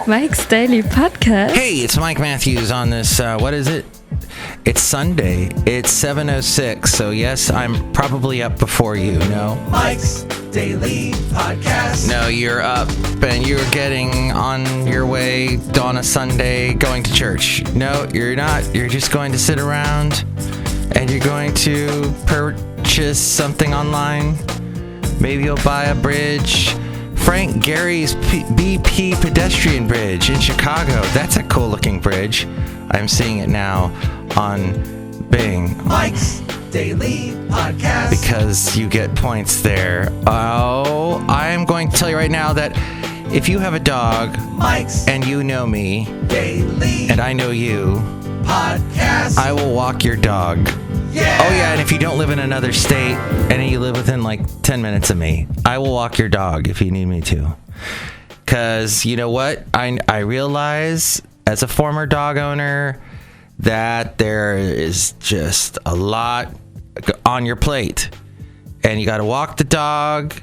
Mike's Daily Podcast. Hey, it's Mike Matthews on this, what is it? It's Sunday. It's 7:06, so yes, I'm probably up before you, no? Mike's Daily Podcast. No, you're up and you're getting on your way on a Sunday going to church. No, you're not. You're just going to sit around and you're going to purchase something online. Maybe you'll buy a bridge. Frank Gehry's BP pedestrian bridge in Chicago. That's a cool looking bridge. I'm seeing it now on Bing. Mike's Daily Podcast. Because you get points there. Oh, I am going to tell you right now that if you have a dog, Mike's and you know me, Daily and I know you, Podcast. I will walk your dog. Yeah. Oh yeah, and if you don't live in another state and you live within like 10 minutes of me, I will walk your dog if you need me to. Because you know what? I realize as a former dog owner that there is just a lot on your plate. And you got to walk the dog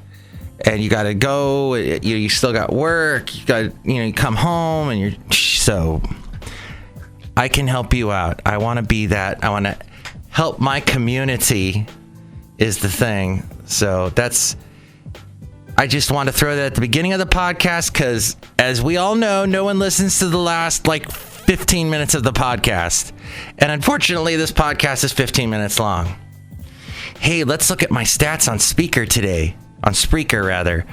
and you got to go. You still got work. You got, you come home and so I can help you out. I want to be that. I want to help my community is the thing. So I just want to throw that at the beginning of the podcast because as we all know, no one listens to the last 15 minutes of the podcast. And unfortunately, this podcast is 15 minutes long. Hey, let's look at my stats on Spreaker rather.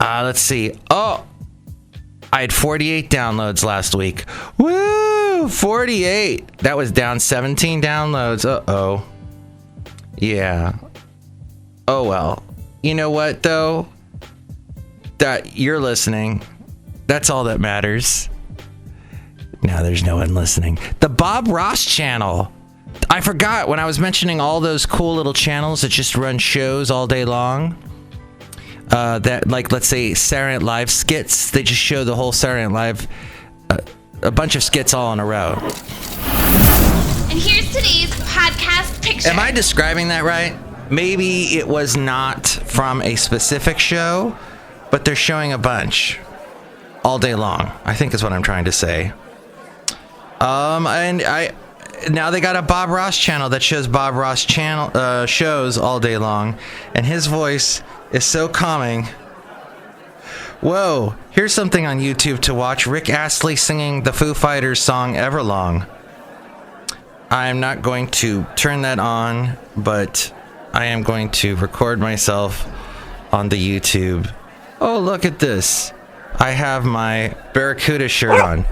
Let's see. Oh, I had 48 downloads last week. Woo! 48. That was down 17 downloads. Uh-oh. Yeah. Oh, well. You know what, though? That you're listening. That's all that matters. No, there's no one listening. The Bob Ross channel. I forgot when I was mentioning all those cool little channels that just run shows all day long. That, let's say, Saturday Night Live skits. They just show the whole Saturday Night Live, a bunch of skits all in a row. And here's today's podcast picture. Am I describing that right? Maybe it was not from a specific show, but they're showing a bunch all day long, I think is what I'm trying to say. Now they got a Bob Ross channel that shows Bob Ross shows all day long, and his voice is so calming. Whoa, here's something on YouTube to watch. Rick Astley singing the Foo Fighters song Everlong. I'm not going to turn that on, but I am going to record myself on the YouTube. Oh, look at this. I have my Barracuda shirt on.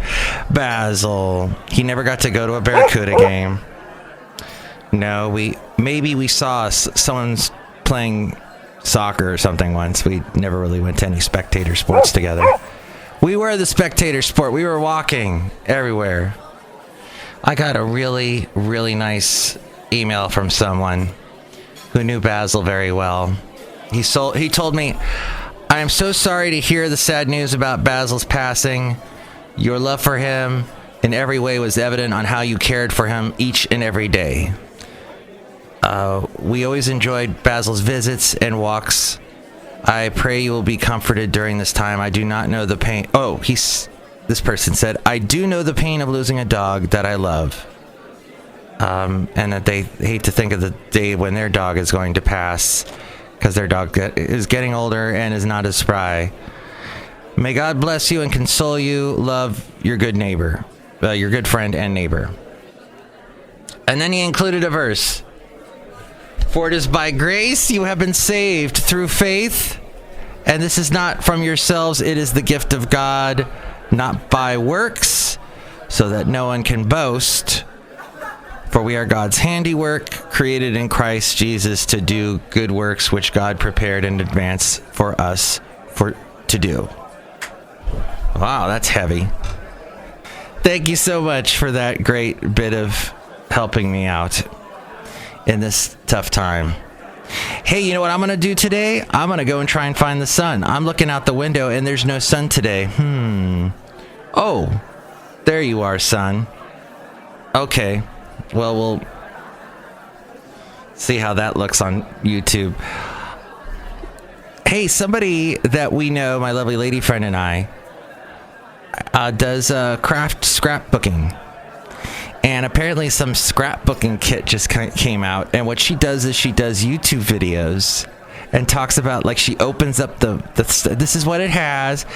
Basil. He never got to go to a Barracuda game. No, maybe we saw someone's playing soccer or something once. We never really went to any spectator sports together. We were the spectator sport. We were walking everywhere. I got a really, really nice email from someone who knew Basil very well. He told me, I am so sorry to hear the sad news about Basil's passing. Your love for him in every way was evident on how you cared for him each and every day. We always enjoyed Basil's visits and walks. I pray you will be comforted during this time. I do not know the pain. This person said, I do know the pain of losing a dog that I love. And that they hate to think of the day when their dog is going to pass because their dog is getting older and is not as spry. May God bless you and console you. Love, your good neighbor, your good friend and neighbor. And then he included a verse. For it is by grace you have been saved through faith, and this is not from yourselves, it is the gift of God, not by works, so that no one can boast. For we are God's handiwork, created in Christ Jesus to do good works which God prepared in advance for us to do. Wow, that's heavy. Thank you so much for that great bit of helping me out in this tough time. Hey, you know what I'm going to do today? I'm going to go and try and find the sun. I'm looking out the window and there's no sun today. Oh, there you are, sun. Okay. Well, we'll see how that looks on YouTube. Hey, somebody that we know, my lovely lady friend and I, does craft scrapbooking. And apparently some scrapbooking kit just came out. And what she does is she does YouTube videos and talks about, like, she opens up this is what it has.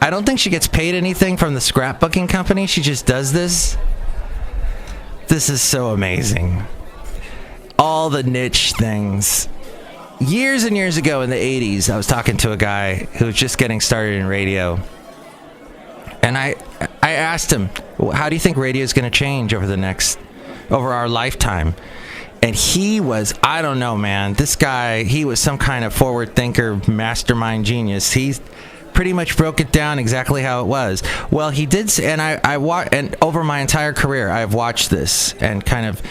I don't think she gets paid anything from the scrapbooking company. She just does this. This is so amazing. All the niche things. Years and years ago in the 80s, I was talking to a guy who was just getting started in radio. And I asked him, how do you think radio is going to change over our lifetime? And he was, I don't know, man. This guy, he was some kind of forward thinker, mastermind genius. He pretty much broke it down exactly how it was. Well, he did, and and over my entire career, I've watched this and kind of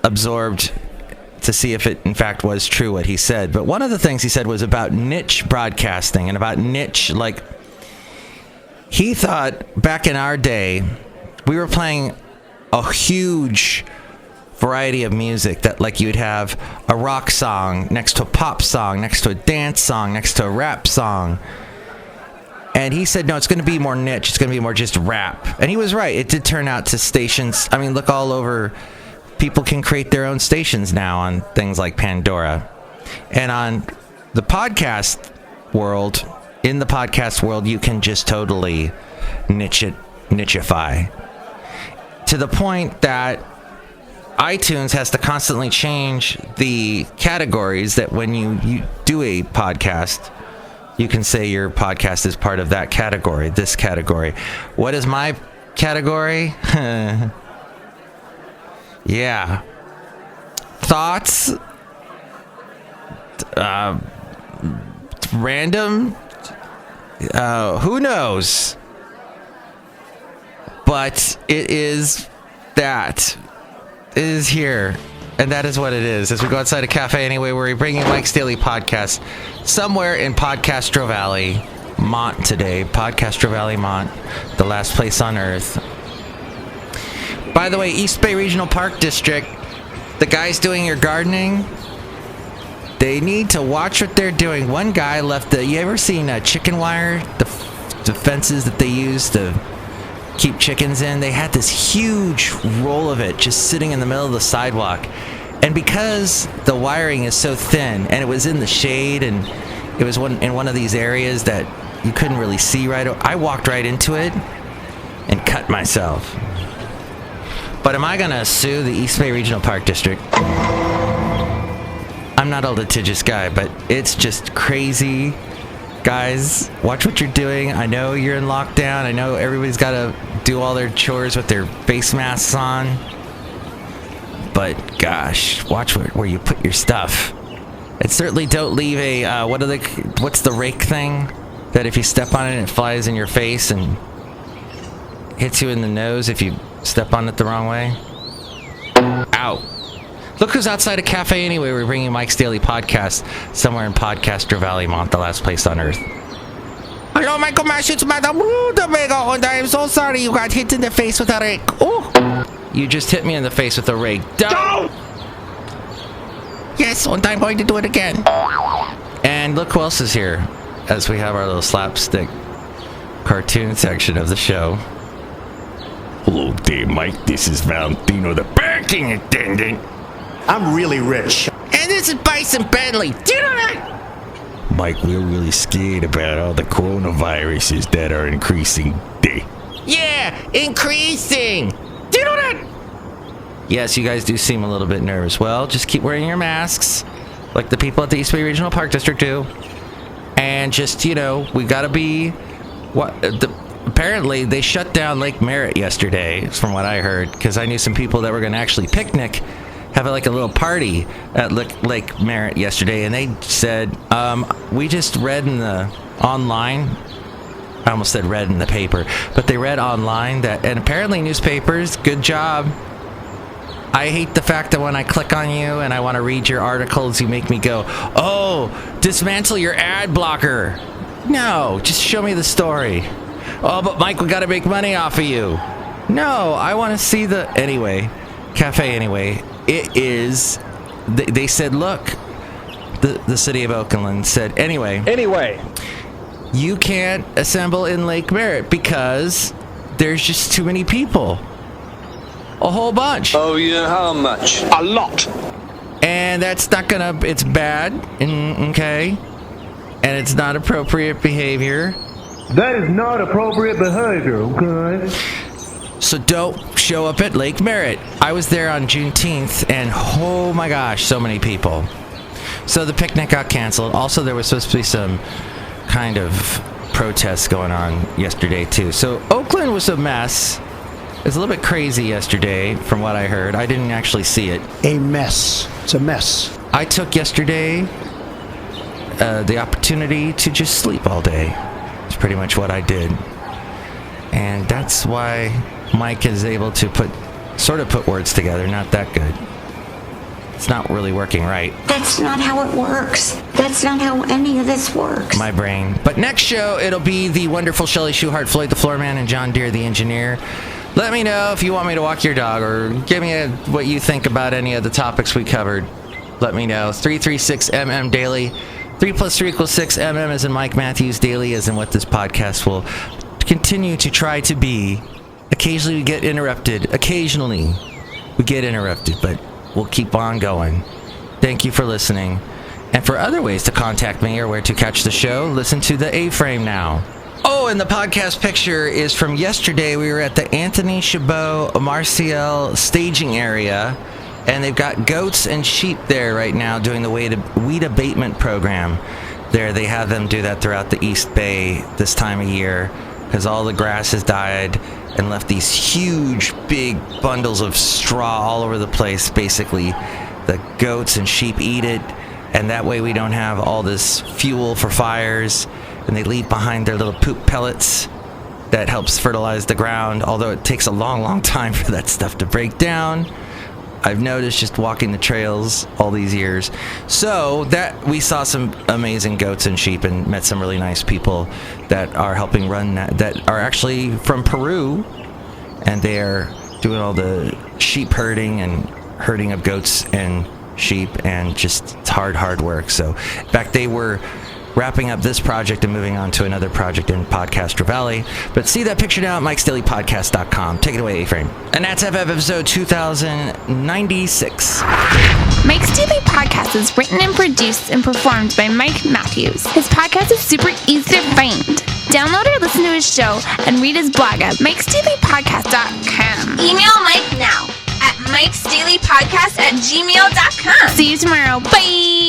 absorbed to see if it in fact was true what he said. But one of the things he said was about niche broadcasting and about niche, like, he thought back in our day we were playing a huge variety of music, that like you'd have a rock song next to a pop song, next to a dance song, next to a rap song. And he said, no, it's going to be more niche. It's going to be more just rap. And he was right. It did turn out to stations. I mean, look all over. People can create their own stations now on things like Pandora. And on the podcast world, in the podcast world, you can just totally nicheify. To the point that iTunes has to constantly change the categories, that when you do a podcast, you can say your podcast is part of that category, this category. What is my category? Yeah. Thoughts? Random? Who knows? But it is that. It is here. And that is what it is. As we go outside a cafe anyway, we're bringing Mike's Daily Podcast somewhere in Castro Valley, Mont today. Castro Valley, Mont, the last place on earth. By the way, East Bay Regional Park District, the guys doing your gardening, they need to watch what they're doing. One guy left you ever seen chicken wire? The fences that they use to keep chickens in? They had this huge roll of it just sitting in the middle of the sidewalk. And because the wiring is so thin, and it was in the shade, and it was in one of these areas that you couldn't really see right, I walked right into it and cut myself. But am I going to sue the East Bay Regional Park District? I'm not a litigious guy, but it's just crazy. Guys, watch what you're doing. I know you're in lockdown. I know everybody's got to do all their chores with their face masks on. But gosh, watch where you put your stuff. And certainly don't leave a, what's the rake thing? That if you step on it, it flies in your face and hits you in the nose if you step on it the wrong way. Ow. Look who's outside a cafe anyway. We're bringing Mike's Daily Podcast somewhere in Castro Valley, Mont, the last place on earth. Hello, Michael Mash, it's Madame Rootabega, and I am so sorry you got hit in the face with a rake. Oh! You just hit me in the face with a rake. Don't! Yes, and I'm going to do it again. And look who else is here, as we have our little slapstick cartoon section of the show. Hello there, Mike. This is Valentino, the banking attendant. I'm really rich. And this is Bison Bentley. Do you know that? Mike, we're really scared about all the coronaviruses that are increasing day. Yeah, increasing. Do you know that? Yes, you guys do seem a little bit nervous. Well, just keep wearing your masks, like the people at the East Bay Regional Park District do. And just, we gotta be... Apparently, they shut down Lake Merritt yesterday, from what I heard, because I knew some people that were going to actually picnic, have like a little party at Lake Merritt yesterday, and they said, we just read in the online, I almost said read in the paper, but they read online that, and apparently newspapers, good job. I hate the fact that when I click on you and I want to read your articles, you make me go, oh, dismantle your ad blocker. No, just show me the story. Oh, but Mike, we got to make money off of you. No, I want to see the... Anyway, cafe anyway. It is... They said, look, the city of Oakland said, anyway, you can't assemble in Lake Merritt because there's just too many people. A whole bunch. Oh yeah, how much? A lot. And that's not gonna, it's bad, okay? And it's not appropriate behavior. That is not appropriate behavior, okay? So don't show up at Lake Merritt. I was there on Juneteenth, and oh my gosh, so many people. So the picnic got canceled. Also, there was supposed to be some kind of protests going on yesterday, too. So Oakland was a mess. It was a little bit crazy yesterday, from what I heard. I didn't actually see it. A mess. It's a mess. I took yesterday the opportunity to just sleep all day. It's pretty much what I did. And that's why Mike is able to put words together. Not that good. It's not really working right. That's not how it works. That's not how any of this works. My brain. But next show, it'll be the wonderful Chely Shoehart, Floyd the Floorman, and John Deere the engineer. Let me know if you want me to walk your dog, or give me what you think about any of the topics we covered. Let me know. 336MM Daily. 3 + 3 = 6. MM as in Mike Matthews. Daily as in what this podcast will continue to try to be. Occasionally we get interrupted. But we'll keep on going. Thank you for listening. And for other ways to contact me or where to catch the show, listen to the A-Frame now. Oh, and the podcast picture is from yesterday. We were at the Anthony Chabot Martial staging area, and they've got goats and sheep there right now doing the weed abatement program. There, they have them do that throughout the East Bay this time of year because all the grass has died and left these huge, big bundles of straw all over the place. Basically, the goats and sheep eat it, and that way we don't have all this fuel for fires. And they leave behind their little poop pellets that helps fertilize the ground, although it takes a long, long time for that stuff to break down. I've noticed just walking the trails all these years. So that we saw some amazing goats and sheep and met some really nice people that are helping run that are actually from Peru, and they are doing all the sheep herding and herding of goats and sheep, and just it's hard work. So in fact, they were wrapping up this project and moving on to another project in Castro Valley. But see that picture now at mikesdailypodcast.com. Take it away, A-Frame. And that's FF episode 2096. Mike's Daily Podcast is written and produced and performed by Mike Matthews. His podcast is super easy to find. Download or listen to his show and read his blog at mikesdailypodcast.com. Email Mike now at mikesdailypodcast@gmail.com. See you tomorrow. Bye!